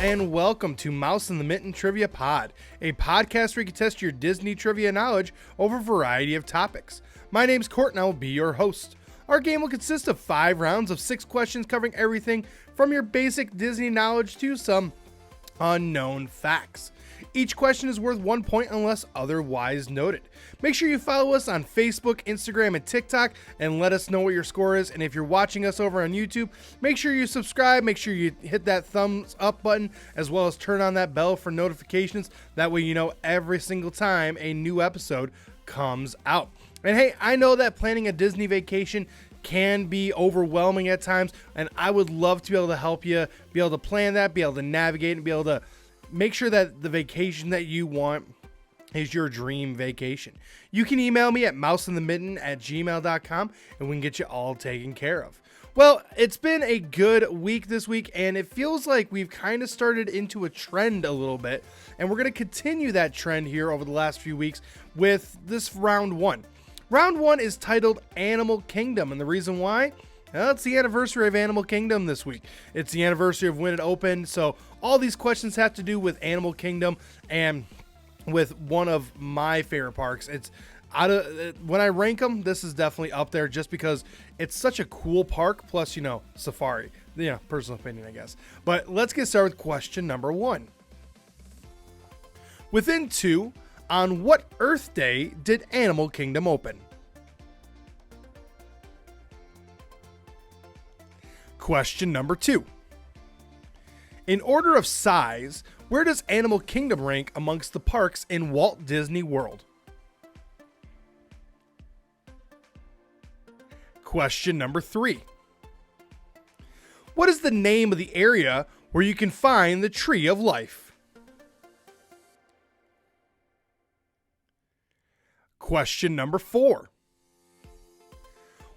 and welcome to Mouse in the Mitten Trivia Pod, a podcast where you can test your Disney trivia knowledge over a variety of topics. My name's Court and I will be your host. Our game will consist of 5 rounds of 6 questions covering everything from your basic Disney knowledge to some unknown facts. Each question is worth 1 point unless otherwise noted. Make sure you follow us on Facebook, Instagram, and TikTok and let us know what your score is. And if you're watching us over on YouTube, make sure you subscribe, make sure you hit that thumbs up button, as well as turn on that bell for notifications. That way you know every single time a new episode comes out. And hey, I know that planning a Disney vacation can be overwhelming at times, and I would love to be able to help you be able to plan that, be able to navigate, and be able to make sure that the vacation that you want is your dream vacation. You can email me at mouseinthemitten@gmail.com and we can get you all taken care of. Well, it's been a good week this week, and it feels like we've kind of started into a trend a little bit, and we're going to continue that trend here over the last few weeks with this round 1. Round 1 is titled Animal Kingdom, and the reason why? Well, it's the anniversary of Animal Kingdom this week. It's the anniversary of when it opened, so all these questions have to do with Animal Kingdom and with one of my favorite parks. It's when I rank them, this is definitely up there just because it's such a cool park, plus, safari. Personal opinion, I guess. But let's get started with question number 1. Within 2, on what Earth Day did Animal Kingdom open? Question number 2. In order of size, where does Animal Kingdom rank amongst the parks in Walt Disney World? Question number 3. What is the name of the area where you can find the Tree of Life? Question number 4.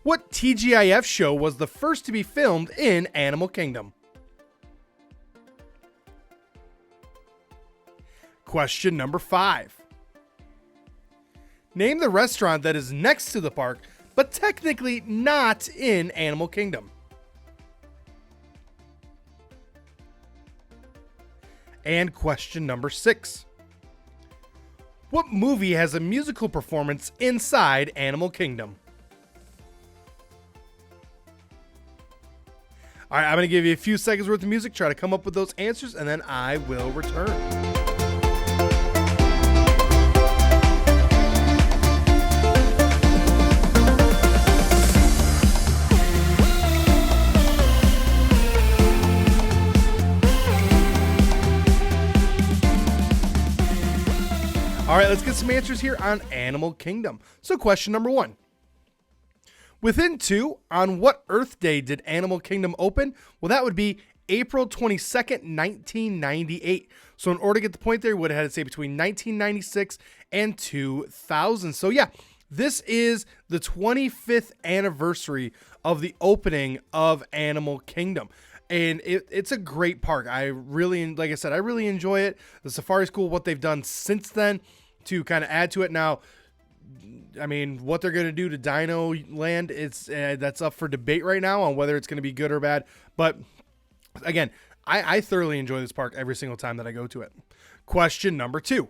What TGIF show was the first to be filmed in Animal Kingdom? Question number 5. Name the restaurant that is next to the park, but technically not in Animal Kingdom. And question number 6. What movie has a musical performance inside Animal Kingdom? All right, I'm going to give you a few seconds worth of music, try to come up with those answers, and then I will return. All right, let's get some answers here on Animal Kingdom. So question number 1. Within 2, on what Earth Day did Animal Kingdom open? Well, that would be April 22nd, 1998. So in order to get the point there, we would have had to say between 1996 and 2000. So yeah, this is the 25th anniversary of the opening of Animal Kingdom. And it's a great park. Like I said, I really enjoy it. The safari's cool. What they've done since then to kind of add to it now. I mean, what they're going to do to Dino Land, that's up for debate right now on whether it's going to be good or bad. But again, I thoroughly enjoy this park every single time that I go to it. Question number 2.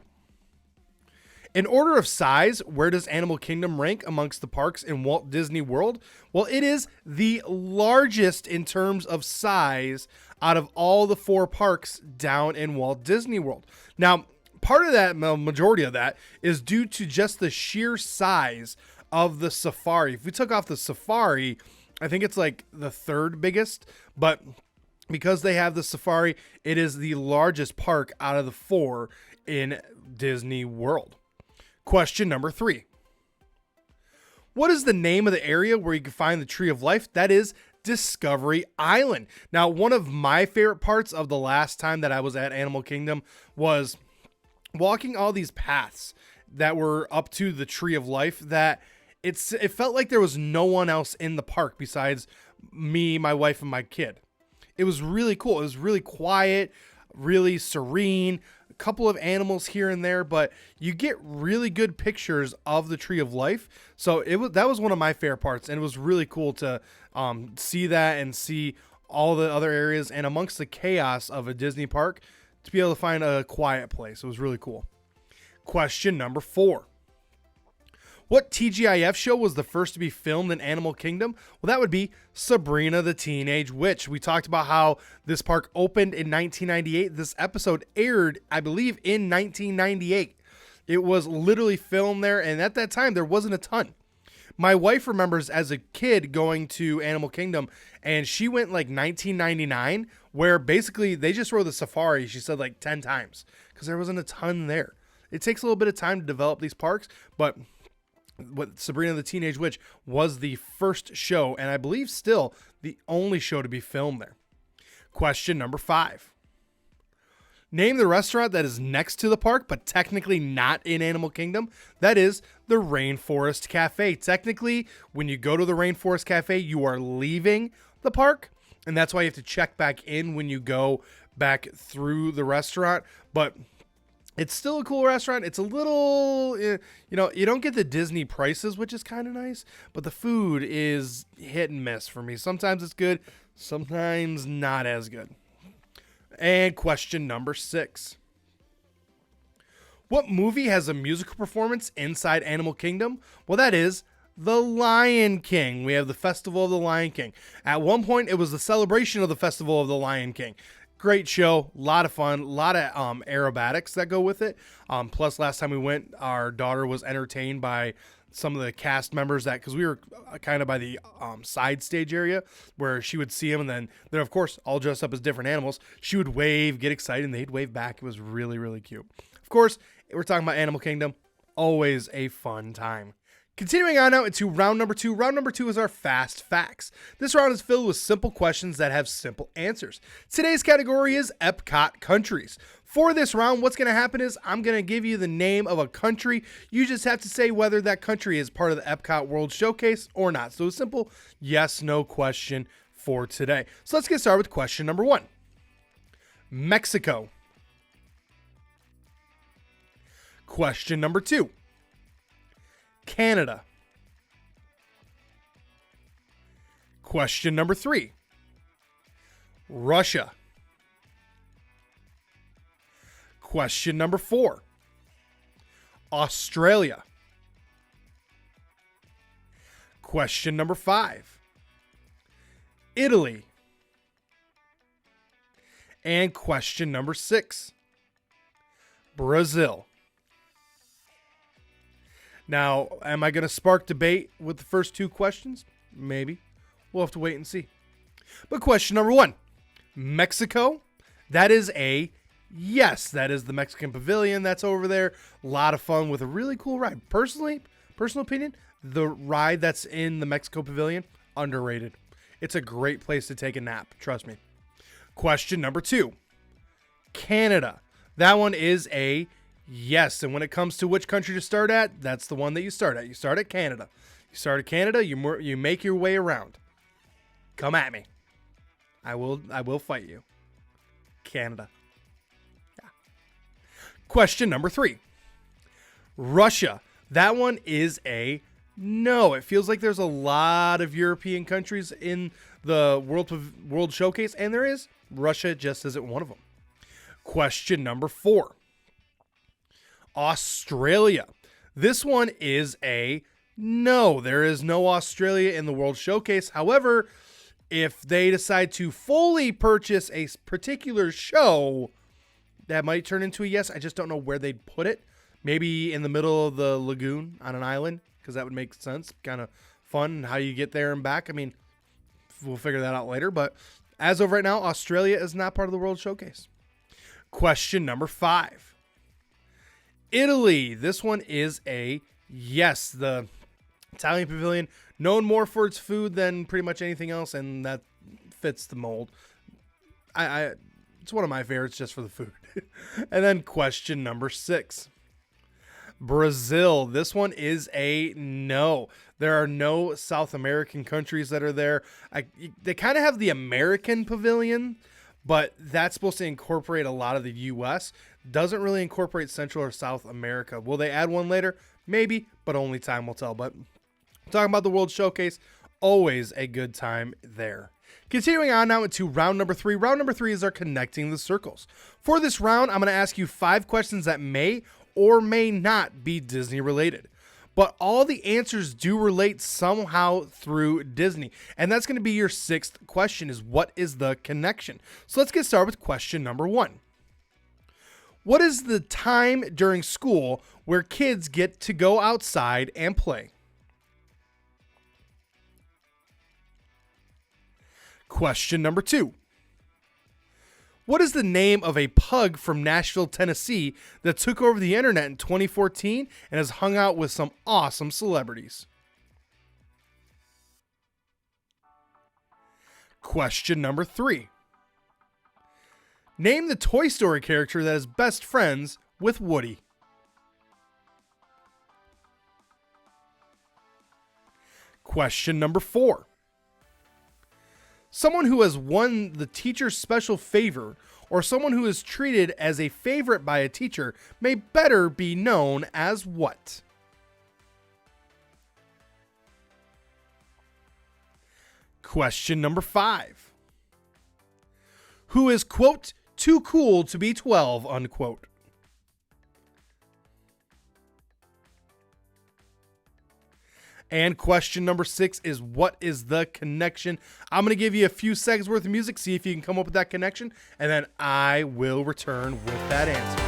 In order of size, where does Animal Kingdom rank amongst the parks in Walt Disney World? Well, it is the largest in terms of size out of all the 4 parks down in Walt Disney World. Now, part of that, majority of that, is due to just the sheer size of the safari. If we took off the safari, I think it's like the 3rd biggest, but because they have the safari, it is the largest park out of the 4 in Disney World. Question number 3. What is the name of the area where you can find the Tree of Life? That is Discovery Island. Now, one of my favorite parts of the last time that I was at Animal Kingdom was walking all these paths that were up to the Tree of Life that it felt like there was no one else in the park besides me, my wife, and my kid. It was really cool. It was really quiet, really serene, a couple of animals here and there, but you get really good pictures of the Tree of Life. So that was one of my favorite parts, and it was really cool to see that and see all the other areas and amongst the chaos of a Disney park to be able to find a quiet place. It was really cool. Question number 4. What TGIF show was the first to be filmed in Animal Kingdom? Well, that would be Sabrina the Teenage Witch. We talked about how this park opened in 1998. This episode aired, I believe, in 1998. It was literally filmed there, and at that time, there wasn't a ton. My wife remembers as a kid going to Animal Kingdom, and she went like 1999, where basically they just rode the safari, she said, like 10 times, because there wasn't a ton there. It takes a little bit of time to develop these parks, but what Sabrina the Teenage Witch was the first show, and I believe still the only show to be filmed there. Question number 5. Name the restaurant that is next to the park, but technically not in Animal Kingdom. That is the Rainforest Cafe. Technically, when you go to the Rainforest Cafe, you are leaving the park, and that's why you have to check back in when you go back through the restaurant. But it's still a cool restaurant. It's a little, you don't get the Disney prices, which is kind of nice, but the food is hit and miss for me. Sometimes it's good, sometimes not as good. And question number 6. What movie has a musical performance inside Animal Kingdom? Well, that is The Lion King. We have the Festival of the Lion King. At one point, it was the celebration of the Festival of the Lion King. Great show, a lot of fun, a lot of aerobatics that go with it. Plus, last time we went, our daughter was entertained by some of the cast members because we were kind of by the side stage area where she would see them, and then they're, of course, all dressed up as different animals. She would wave, get excited, and they'd wave back. It was really, really cute. Of course, we're talking about Animal Kingdom. Always a fun time. Continuing on now into round number 2. Round number 2 is our fast facts. This round is filled with simple questions that have simple answers. Today's category is Epcot countries. For this round, what's going to happen is I'm going to give you the name of a country. You just have to say whether that country is part of the Epcot World Showcase or not. So a simple yes, no question for today. So let's get started with question number 1. Mexico. Question number 2. Canada. Question number 3. Russia. Question number 4. Australia. Question number 5. Italy. And question number 6. Brazil. Now, am I going to spark debate with the first 2 questions? Maybe. We'll have to wait and see. But question number 1, Mexico. That is a yes. That is the Mexican Pavilion that's over there. A lot of fun with a really cool ride. Personal opinion, the ride that's in the Mexico Pavilion, underrated. It's a great place to take a nap. Trust me. Question number 2, Canada. That one is a yes, and when it comes to which country to start at, that's the one that you start at. You start at Canada. You start at Canada, you make your way around. Come at me. I will fight you. Canada. Yeah. Question number 3. Russia. That one is a no. It feels like there's a lot of European countries in the World Showcase, and there is. Russia just isn't one of them. Question number 4. Australia. This one is a no. There is no Australia in the World Showcase. However, if they decide to fully purchase a particular show, that might turn into a yes. I just don't know where they'd put it. Maybe in the middle of the lagoon on an island, because that would make sense. Kind of fun how you get there and back. I mean, we'll figure that out later. But as of right now, Australia is not part of the World Showcase. Question number 5. Italy. This one is a yes. The Italian Pavilion, known more for its food than pretty much anything else, and that fits the mold. It's one of my favorites just for the food. And then question number 6. Brazil. This one is a no. There are no South American countries that are there. They kind of have the American Pavilion, but that's supposed to incorporate a lot of the U.S. Doesn't really incorporate Central or South America. Will they add one later? Maybe, but only time will tell. But talking about the World Showcase, always a good time there. Continuing on now into round number 3. Round number 3 is our connecting the circles. For this round, I'm going to ask you 5 questions that may or may not be Disney related. But all the answers do relate somehow through Disney. And that's going to be your 6th question, is what is the connection? So let's get started with question number 1. What is the time during school where kids get to go outside and play? Question number 2. What is the name of a pug from Nashville, Tennessee that took over the internet in 2014 and has hung out with some awesome celebrities? Question number 3. Name the Toy Story character that is best friends with Woody. Question number 4. Someone who has won the teacher's special favor or someone who is treated as a favorite by a teacher may better be known as what? Question number 5. Who is, quote, too cool to be 12, unquote? And question number 6 is what is the connection? I'm going to give you a few seconds worth of music, see if you can come up with that connection, and then I will return with that answer.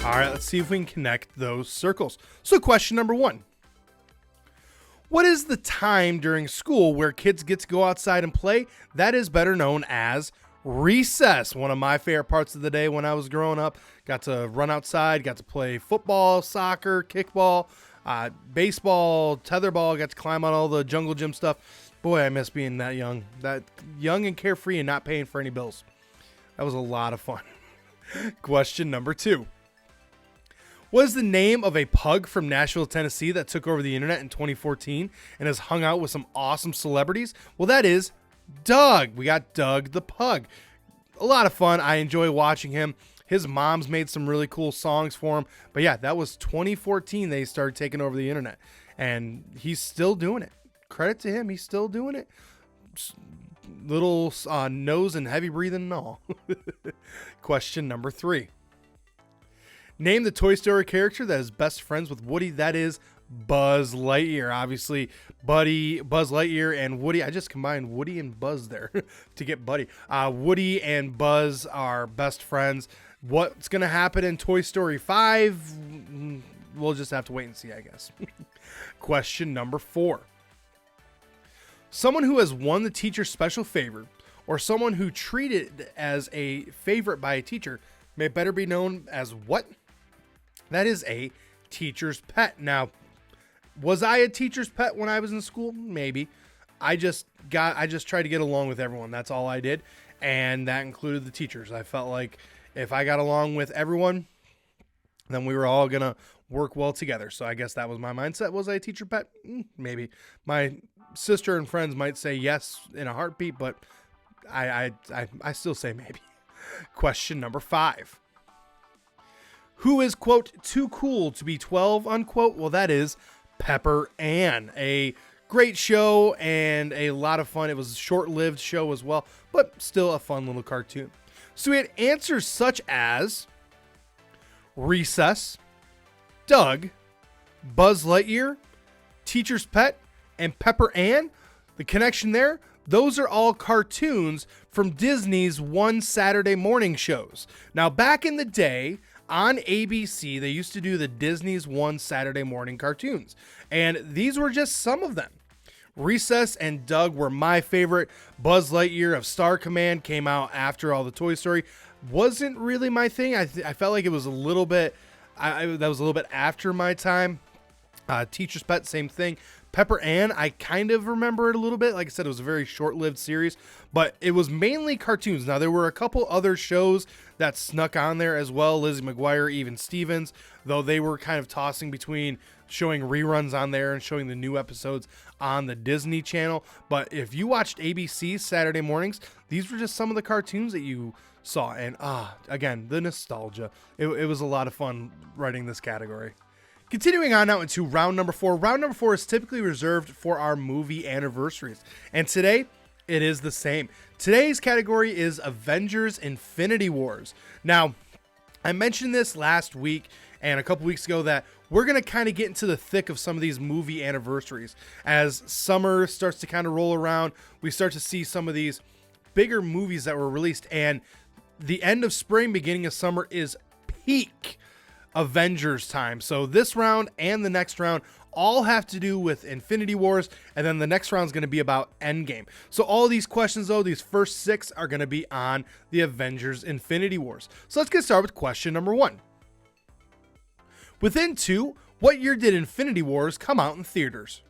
All right, let's see if we can connect those circles. So question number 1. What is the time during school where kids get to go outside and play? That is better known as recess. One of my favorite parts of the day when I was growing up. Got to run outside, got to play football, soccer, kickball, baseball, tetherball, got to climb on all the jungle gym stuff. Boy, I miss being that young and carefree and not paying for any bills. That was a lot of fun. Question number 2. What is the name of a pug from Nashville, Tennessee that took over the internet in 2014 and has hung out with some awesome celebrities? Well, that is Doug. We got Doug the pug. A lot of fun. I enjoy watching him. His mom's made some really cool songs for him. But yeah, that was 2014 they started taking over the internet. And he's still doing it. Credit to him. He's still doing it. Little nose and heavy breathing and all. Question number 3. Name the Toy Story character that is best friends with Woody. That is Buzz Lightyear. Obviously, Buzz Lightyear and Woody. I just combined Woody and Buzz there to get Buddy. Woody and Buzz are best friends. What's going to happen in Toy Story 5? We'll just have to wait and see, I guess. Question number 4. Someone who has won the teacher's special favor or someone who treated as a favorite by a teacher may better be known as what? That is a teacher's pet. Now, was I a teacher's pet when I was in school? Maybe. I just tried to get along with everyone. That's all I did. And that included the teachers. I felt like if I got along with everyone, then we were all going to work well together. So I guess that was my mindset. Was I a teacher pet? Maybe. My sister and friends might say yes in a heartbeat, but I still say maybe. Question number 5. Who is, quote, too cool to be 12, unquote? Well, that is Pepper Ann. A great show and a lot of fun. It was a short-lived show as well, but still a fun little cartoon. So we had answers such as Recess, Doug, Buzz Lightyear, Teacher's Pet, and Pepper Ann. The connection there, those are all cartoons from Disney's One Saturday Morning shows. Now, back in the day on ABC, they used to do the Disney's One Saturday Morning cartoons, and these were just some of them. Recess and Doug were my favorite. Buzz Lightyear of Star Command came out after all the Toy Story. Wasn't really my thing. I felt like it was a little bit, that was a little bit after my time. Teacher's Pet, same thing. Pepper Ann, I kind of remember it a little bit. Like I said, it was a very short-lived series, but it was mainly cartoons. Now, there were a couple other shows that snuck on there as well. Lizzie McGuire, Even Stevens, though they were kind of tossing between showing reruns on there and showing the new episodes on the Disney Channel. But if you watched ABC Saturday mornings, these were just some of the cartoons that you saw. And again, the nostalgia. It was a lot of fun writing this category. Continuing on now into round number 4. Round number 4 is typically reserved for our movie anniversaries. And today, it is the same. Today's category is Avengers Infinity Wars. Now, I mentioned this last week and a couple weeks ago that we're going to kind of get into the thick of some of these movie anniversaries. As summer starts to kind of roll around, we start to see some of these bigger movies that were released. And the end of spring, beginning of summer is peak Avengers time. So this round and the next round all have to do with Infinity Wars, and then the next round is going to be about Endgame. So all these questions, though, these first 6 are going to be on the Avengers Infinity Wars. So let's get started with question number 1. Within 2, what year did Infinity Wars come out in theaters?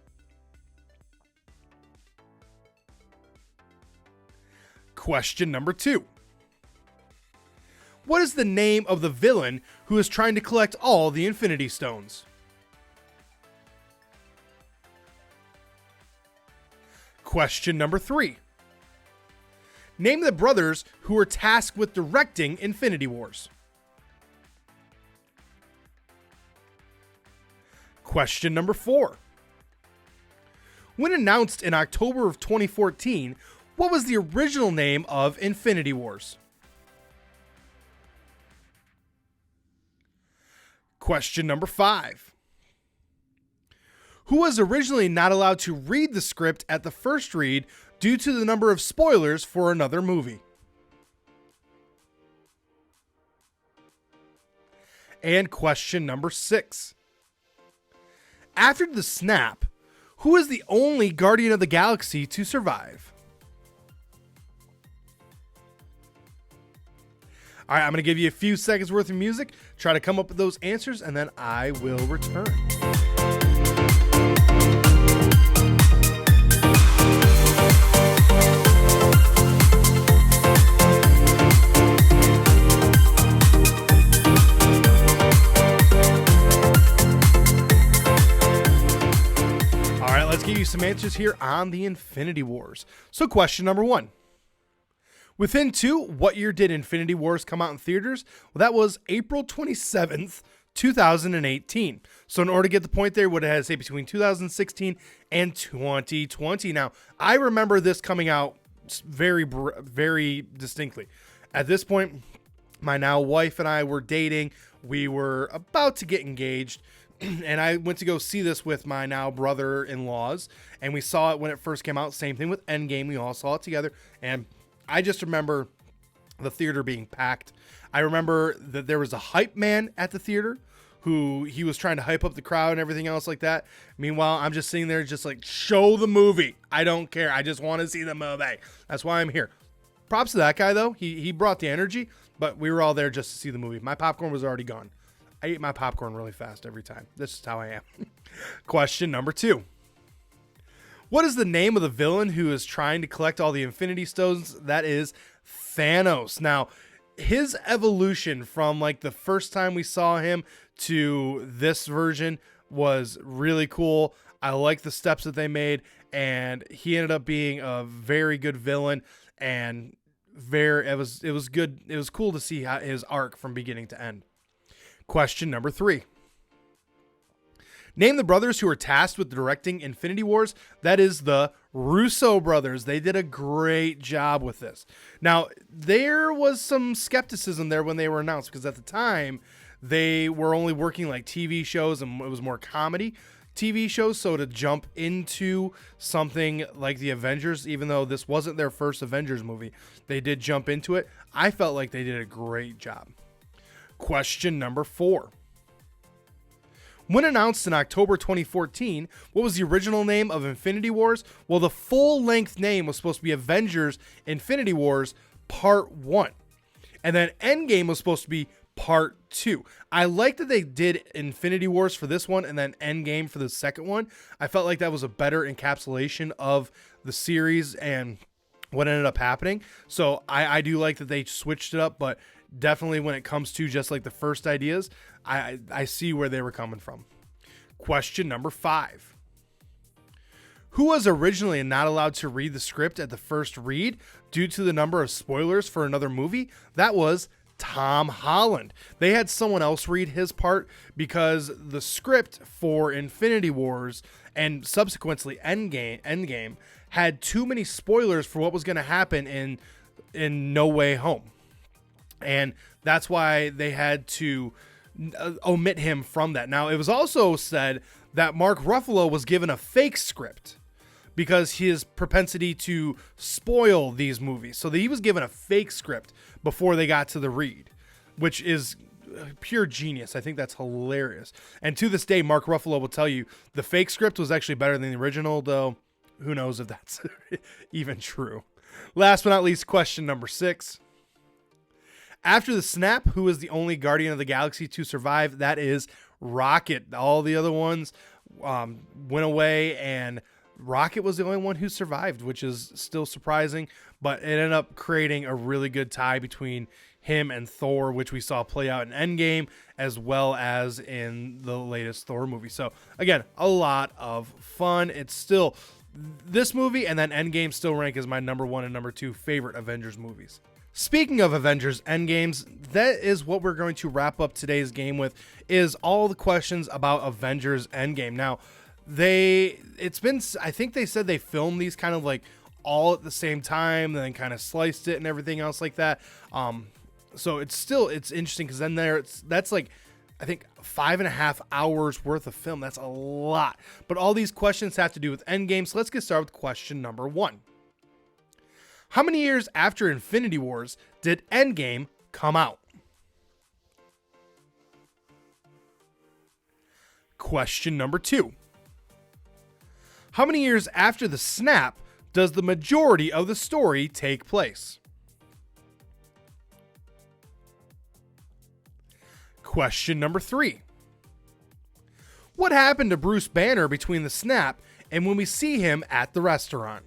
Question number 2. What is the name of the villain who is trying to collect all the Infinity Stones? Question number 3. Name the brothers who were tasked with directing Infinity Wars. Question number 4. When announced in October of 2014, what was the original name of Infinity Wars? Question number 5. Who was originally not allowed to read the script at the first read due to the number of spoilers for another movie? And question number 6. After the snap, who is the only Guardian of the Galaxy to survive? All right, I'm going to give you a few seconds worth of music, try to come up with those answers, and then I will return. All right, let's give you some answers here on the Infinity Wars. So question number 1. Within 2, what year did Infinity Wars come out in theaters? Well, that was April 27th, 2018. So in order to get the point there, what it had to say between 2016 and 2020. Now, I remember this coming out very distinctly. At this point, my now wife and I were dating. We were about to get engaged. And I went to go see this with my now brother-in-laws. And we saw it when it first came out. Same thing with Endgame. We all saw it together. And I just remember the theater being packed. I remember that there was a hype man at the theater who he was trying to hype up the crowd and everything else like that. Meanwhile, I'm just sitting there just like, show the movie. I don't care. I just want to see the movie. That's why I'm here. Props to that guy, though. He brought the energy, but we were all there just to see the movie. My popcorn was already gone. I eat my popcorn really fast every time. This is how I am. Question number 2. What is the name of the villain who is trying to collect all the Infinity Stones? That is Thanos. Now, his evolution from like the first time we saw him to this version was really cool. I like the steps that they made, and he ended up being a very good villain, and it was good. It was cool to see how his arc from beginning to end. Question number 3. Name the brothers who were tasked with directing Infinity Wars. That is the Russo brothers. They did a great job with this. Now, there was some skepticism there when they were announced, because at the time, they were only working like TV shows, and it was more comedy TV shows. So to jump into something like the Avengers, even though this wasn't their first Avengers movie, they did jump into it. I felt like they did a great job. Question number 4. When announced in October 2014, what was the original name of Infinity Wars? Well, the full-length name was supposed to be Avengers Infinity Wars Part 1. And then Endgame was supposed to be Part 2. I like that they did Infinity Wars for this one and then Endgame for the second one. I felt like that was a better encapsulation of the series and what ended up happening. So I do like that they switched it up, but definitely when it comes to just like the first ideas, I see where they were coming from. Question number 5. Who was originally not allowed to read the script at the first read due to the number of spoilers for another movie? That was Tom Holland. They had someone else read his part because the script for Infinity Wars and subsequently Endgame had too many spoilers for what was going to happen in No Way Home. And that's why they had to omit him from that. Now, it was also said that Mark Ruffalo was given a fake script because his propensity to spoil these movies. So he was given a fake script before they got to the read, which is pure genius. I think that's hilarious. And to this day, Mark Ruffalo will tell you the fake script was actually better than the original, though who knows if that's even true. Last but not least, question number 6. After the snap, who is the only Guardian of the Galaxy to survive? That is Rocket. All the other ones went away, and Rocket was the only one who survived, which is still surprising, but it ended up creating a really good tie between him and Thor, which we saw play out in Endgame as well as in the latest Thor movie. So again, a lot of fun. It's still this movie and then Endgame still rank as my number 1 and number 2 favorite Avengers movies. Speaking of Avengers Endgames, that is what we're going to wrap up today's game with, is all the questions about Avengers Endgame. Now, I think they said they filmed these kind of like all at the same time and then kind of sliced it and everything else like that. So it's interesting because then that's like, I think 5.5 hours worth of film. That's a lot, but all these questions have to do with Endgame. So let's get started with question number 1. How many years after Infinity Wars did Endgame come out? Question number 2. How many years after the snap does the majority of the story take place? Question number 3. What happened to Bruce Banner between the snap and when we see him at the restaurant?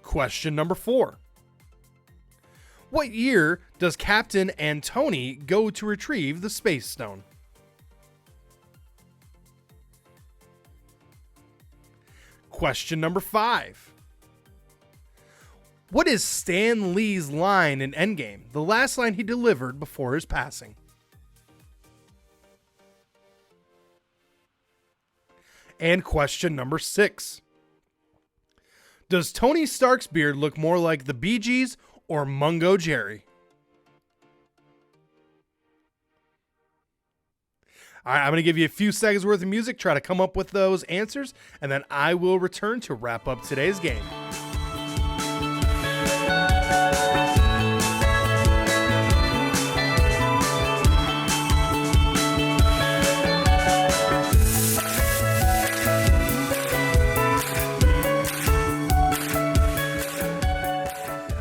Question number 4. What year does Captain and Tony go to retrieve the Space Stone? Question number 5. What is Stan Lee's line in Endgame, the last line he delivered before his passing? And question number 6. Does Tony Stark's beard look more like the Bee Gees or Mungo Jerry? All right, I'm going to give you a few seconds worth of music, try to come up with those answers, and then I will return to wrap up today's game.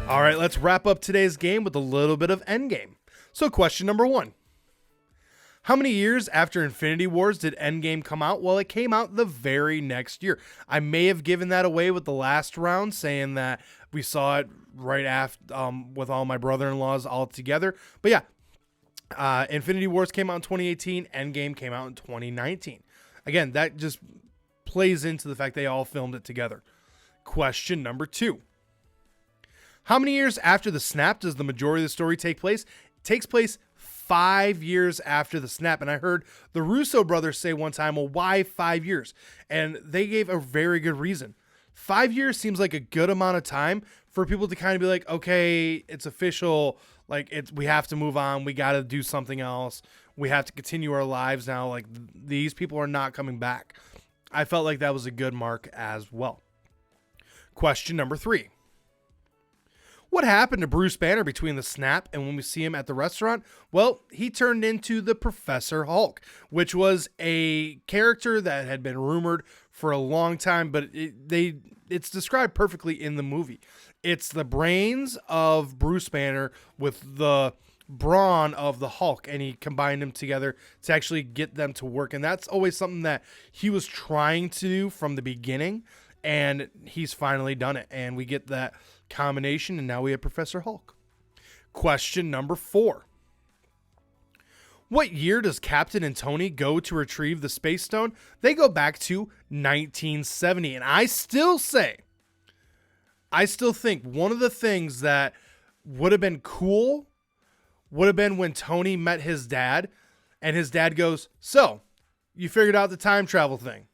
All right, let's wrap up today's game with a little bit of Endgame. So question number 1. How many years after Infinity Wars did Endgame come out? Well, it came out the very next year. I may have given that away with the last round, saying that we saw it right after with all my brother-in-laws all together. But yeah, Infinity Wars came out in 2018. Endgame came out in 2019. Again, that just plays into the fact they all filmed it together. Question number 2. How many years after the snap does the majority of the story take place? It takes place 5 years after the snap. And I heard the Russo brothers say one time, well, why 5 years? And they gave a very good reason. 5 years seems like a good amount of time for people to kind of be like, okay, it's official. Like we have to move on. We got to do something else. We have to continue our lives now. Like these people are not coming back. I felt like that was a good mark as well. Question number 3. What happened to Bruce Banner between the snap and when we see him at the restaurant? Well, he turned into the Professor Hulk, which was a character that had been rumored for a long time, but it it's described perfectly in the movie. It's the brains of Bruce Banner with the brawn of the Hulk, and he combined them together to actually get them to work. And that's always something that he was trying to do from the beginning, and he's finally done it. And we get that combination, and now we have Professor Hulk. Question number 4. What year does Captain and Tony go to retrieve the Space Stone? They go back to 1970. And I still think one of the things that would have been cool would have been when Tony met his dad, and his dad goes, "So, you figured out the time travel thing."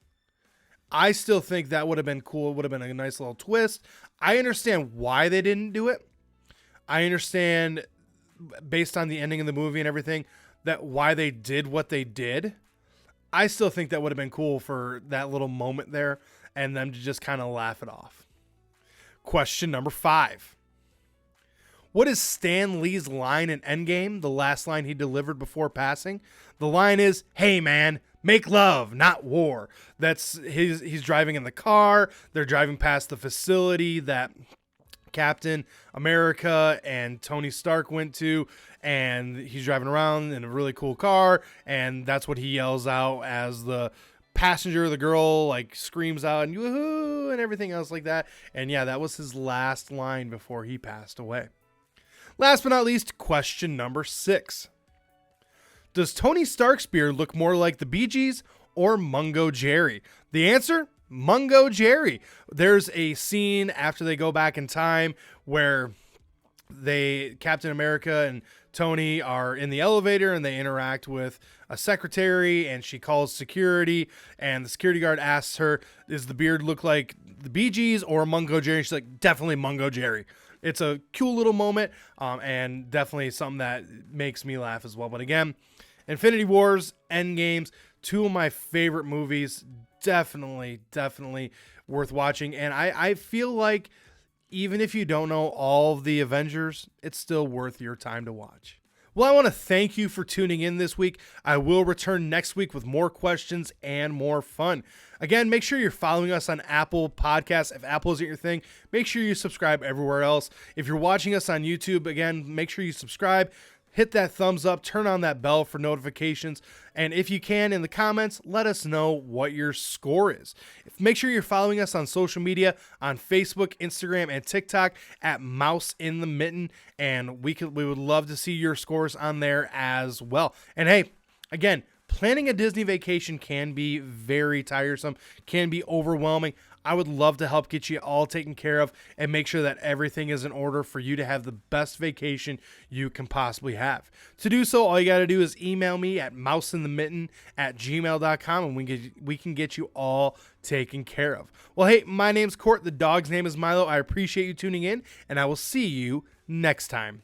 I still think that would have been cool. It would have been a nice little twist. I understand why they didn't do it. I understand, based on the ending of the movie and everything, that why they did what they did. I still think that would have been cool for that little moment there and them to just kind of laugh it off. Question number 5. What is Stan Lee's line in Endgame, the last line he delivered before passing? The line is, "Hey man, make love, not war." That's he's driving in the car. They're driving past the facility that Captain America and Tony Stark went to, and he's driving around in a really cool car, and that's what he yells out as the passenger, the girl, like, screams out and woohoo and everything else like that. And yeah, that was his last line before he passed away. Last but not least, question number 6. Does Tony Stark's beard look more like the Bee Gees or Mungo Jerry? The answer? Mungo Jerry. There's a scene after they go back in time where Captain America and Tony are in the elevator, and they interact with a secretary, and she calls security, and the security guard asks her, "Does the beard look like the Bee Gees or Mungo Jerry?" She's like, "Definitely Mungo Jerry." It's a cool little moment, and definitely something that makes me laugh as well. But again, Infinity Wars, Endgames, 2 of my favorite movies. Definitely worth watching. And I feel like even if you don't know all of the Avengers, it's still worth your time to watch. Well, I want to thank you for tuning in this week. I will return next week with more questions and more fun. Again, make sure you're following us on Apple Podcasts. If Apple isn't your thing, make sure you subscribe everywhere else. If you're watching us on YouTube, again, make sure you subscribe. Hit that thumbs up, turn on that bell for notifications, and if you can, in the comments, let us know what your score is. Make sure you're following us on social media, on Facebook, Instagram, and TikTok at Mouse in the Mitten, and we would love to see your scores on there as well. And hey, again, planning a Disney vacation can be very tiresome, can be overwhelming. I would love to help get you all taken care of and make sure that everything is in order for you to have the best vacation you can possibly have. To do so, all you got to do is email me at mouseinthemitten@gmail.com, and we can get you all taken care of. Well, hey, my name's Court. The dog's name is Milo. I appreciate you tuning in, and I will see you next time.